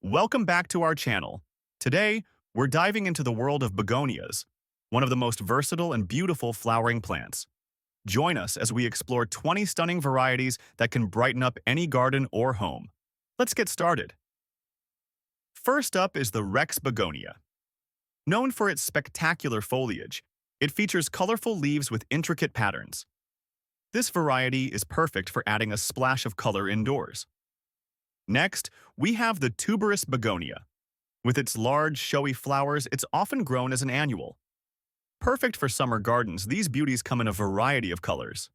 Welcome back to our channel. Today, we're diving into the world of begonias, one of the most versatile and beautiful flowering plants. Join us as we explore 20 stunning varieties that can brighten up any garden or home. Let's get started. First up is the Rex Begonia. Known for its spectacular foliage, it features colorful leaves with intricate patterns. This variety is perfect for adding a splash of color indoors. Next, we have the Tuberous Begonia. With its large, showy flowers, it's often grown as an annual. Perfect for summer gardens, these beauties come in a variety of colors.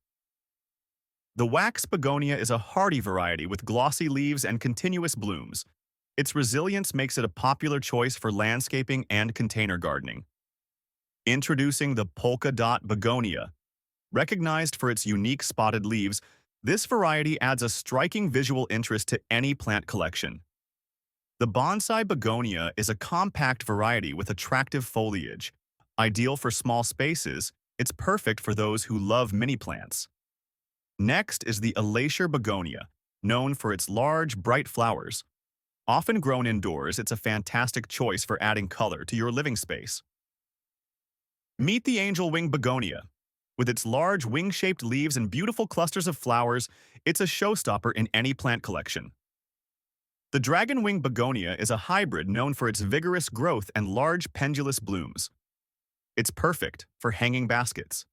The Wax Begonia is a hardy variety with glossy leaves and continuous blooms. Its resilience makes it a popular choice for landscaping and container gardening. Introducing the Polka Dot Begonia. Recognized for its unique spotted leaves, this variety adds a striking visual interest to any plant collection. The bonsai begonia is a compact variety with attractive foliage. Ideal for small spaces, it's perfect for those who love mini plants. Next is the Alacer begonia, known for its large, bright flowers. Often grown indoors, it's a fantastic choice for adding color to your living space. Meet the angel wing begonia. With its large wing-shaped leaves and beautiful clusters of flowers, it's a showstopper in any plant collection. The dragon wing begonia is a hybrid known for its vigorous growth and large pendulous blooms. It's perfect for hanging baskets.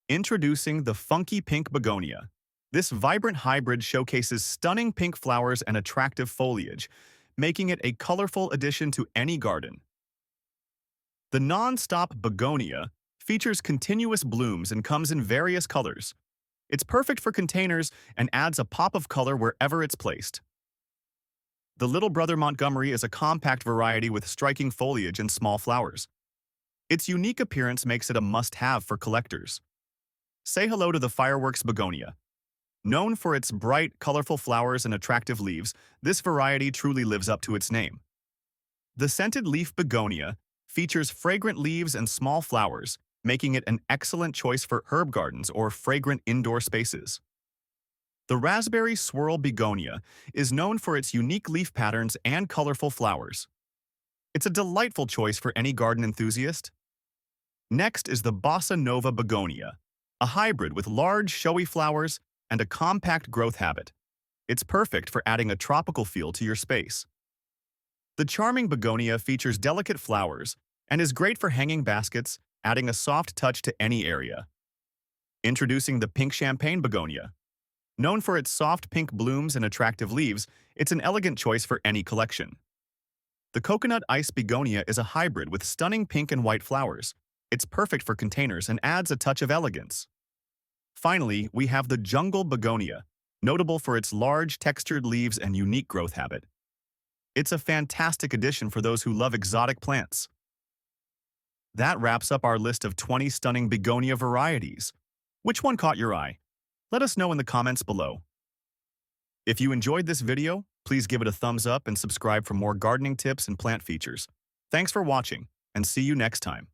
Introducing the funky pink begonia. This vibrant hybrid showcases stunning pink flowers and attractive foliage, making it a colorful addition to any garden. The non-stop begonia features continuous blooms and comes in various colors. It's perfect for containers and adds a pop of color wherever it's placed. The Little Brother Montgomery is a compact variety with striking foliage and small flowers. Its unique appearance makes it a must-have for collectors. Say hello to the Fireworks Begonia. Known for its bright, colorful flowers and attractive leaves, this variety truly lives up to its name. The Scented Leaf Begonia features fragrant leaves and small flowers, making it an excellent choice for herb gardens or fragrant indoor spaces. The Raspberry Swirl Begonia is known for its unique leaf patterns and colorful flowers. It's a delightful choice for any garden enthusiast. Next is the Bossa Nova Begonia, a hybrid with large, showy flowers and a compact growth habit. It's perfect for adding a tropical feel to your space. The charming begonia features delicate flowers and is great for hanging baskets, adding a soft touch to any area. Introducing the Pink Champagne Begonia. Known for its soft pink blooms and attractive leaves, it's an elegant choice for any collection. The Coconut Ice Begonia is a hybrid with stunning pink and white flowers. It's perfect for containers and adds a touch of elegance. Finally, we have the Jungle Begonia, notable for its large, textured leaves and unique growth habit. It's a fantastic addition for those who love exotic plants. That wraps up our list of 20 stunning begonia varieties. Which one caught your eye? Let us know in the comments below. If you enjoyed this video, please give it a thumbs up and subscribe for more gardening tips and plant features. Thanks for watching, and see you next time.